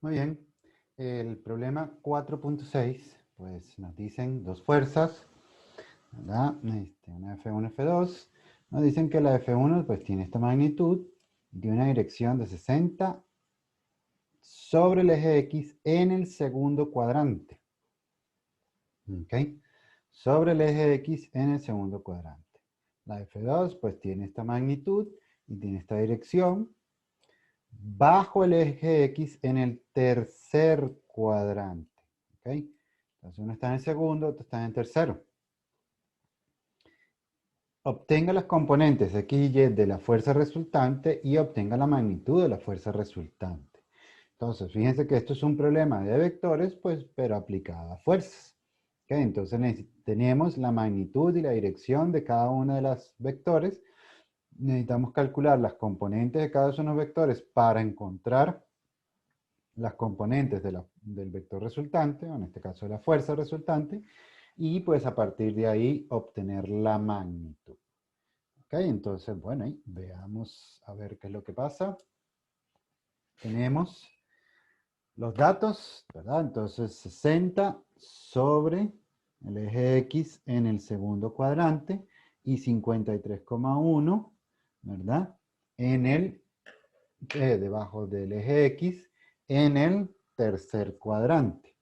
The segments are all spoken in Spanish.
Muy bien. El problema 4.6, pues nos dicen dos fuerzas, ¿verdad? Una F1, F2. Nos dicen que la F1 pues tiene esta magnitud y tiene una dirección de 60 sobre el eje X en el segundo cuadrante. ¿Ok? Sobre el eje X en el segundo cuadrante. La F2 pues tiene esta magnitud y tiene esta dirección bajo el eje X en el tercer cuadrante. ¿Ok? Entonces uno está en el segundo, otro está en el tercero. Obtenga las componentes X y Y de la fuerza resultante y obtenga la magnitud de la fuerza resultante. Entonces, fíjense que esto es un problema de vectores, pues, pero aplicado a fuerzas. ¿Ok? Entonces tenemos la magnitud y la dirección de cada uno de los vectores. Necesitamos calcular las componentes de cada uno de los vectores para encontrar las componentes del vector resultante, o en este caso de la fuerza resultante, y pues a partir de ahí obtener la magnitud. Ok, entonces, bueno, ahí veamos a ver qué es lo que pasa. Tenemos los datos, ¿verdad? Entonces 60 sobre el eje X en el segundo cuadrante y 53,1, ¿verdad? En el, debajo del eje X en el tercer cuadrante.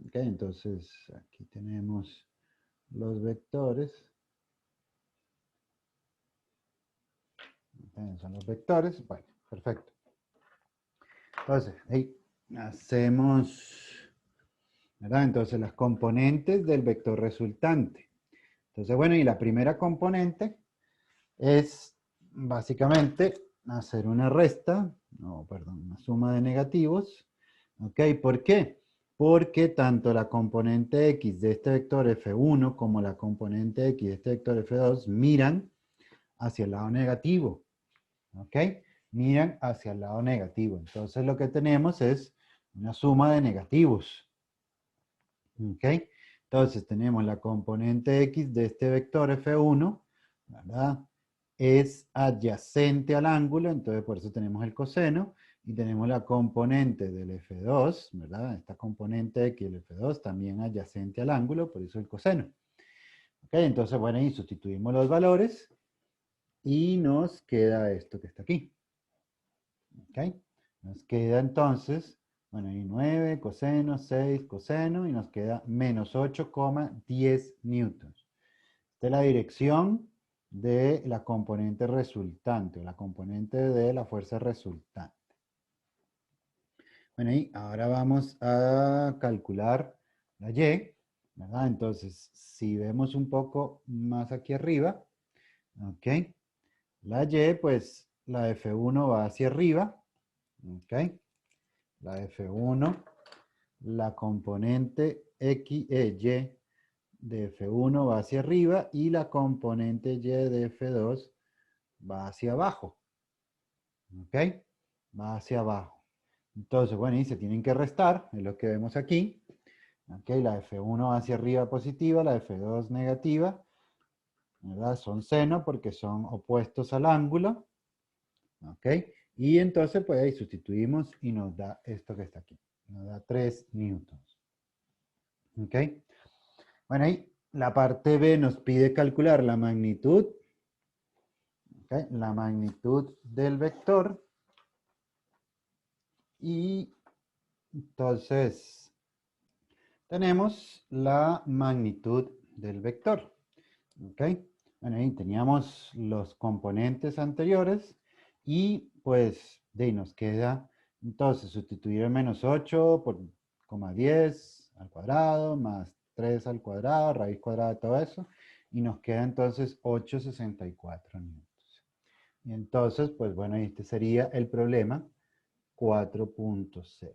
¿Ok? Entonces aquí tenemos los vectores. Son los vectores. Bueno, perfecto. Entonces, ahí hacemos, ¿verdad? Entonces, las componentes del vector resultante. Entonces, bueno, y la primera componente es básicamente hacer una resta, no, perdón, una suma de negativos. ¿Ok? ¿Por qué? Porque tanto la componente X de este vector F1 como la componente X de este vector F2 miran hacia el lado negativo. ¿Ok? Miran hacia el lado negativo. Entonces lo que tenemos es una suma de negativos. ¿Ok? Entonces tenemos la componente X de este vector F1, ¿verdad? Es adyacente al ángulo, entonces por eso tenemos el coseno. Y tenemos la componente del F2, ¿verdad? Esta componente X del F2 también adyacente al ángulo, por eso el coseno. ¿Ok? Entonces, bueno, y sustituimos los valores y nos queda esto que está aquí. ¿Ok? Nos queda entonces, bueno, ahí 9 coseno, 6 coseno, y nos queda menos 8,10 newtons. Esta es la dirección de la componente resultante, o la componente de la fuerza resultante. Bueno, y ahora vamos a calcular la Y, ¿verdad? Entonces, si vemos un poco más aquí arriba, ¿ok? La Y, pues la F1 va hacia arriba, ¿ok? La F1, la componente X, Y de F1 va hacia arriba y la componente Y de F2 va hacia abajo. ¿Ok? Va hacia abajo. Entonces, bueno, y se tienen que restar, es lo que vemos aquí. ¿Ok? La F1 va hacia arriba positiva, la F2 negativa. ¿Verdad? Son seno porque son opuestos al ángulo. ¿Ok? Y entonces, pues ahí sustituimos y nos da esto que está aquí. Nos da 3 newtons. ¿Ok? Bueno, ahí la parte B nos pide calcular la magnitud. ¿Ok? La magnitud del vector. Y entonces tenemos la magnitud del vector. ¿Ok? Bueno, ahí teníamos los componentes anteriores y pues de ahí nos queda entonces sustituir el menos 8 por 10 al cuadrado más 3 al cuadrado, raíz cuadrada de todo eso, y nos queda entonces 8,64 newtons. Y entonces, pues bueno, este sería el problema 4.6.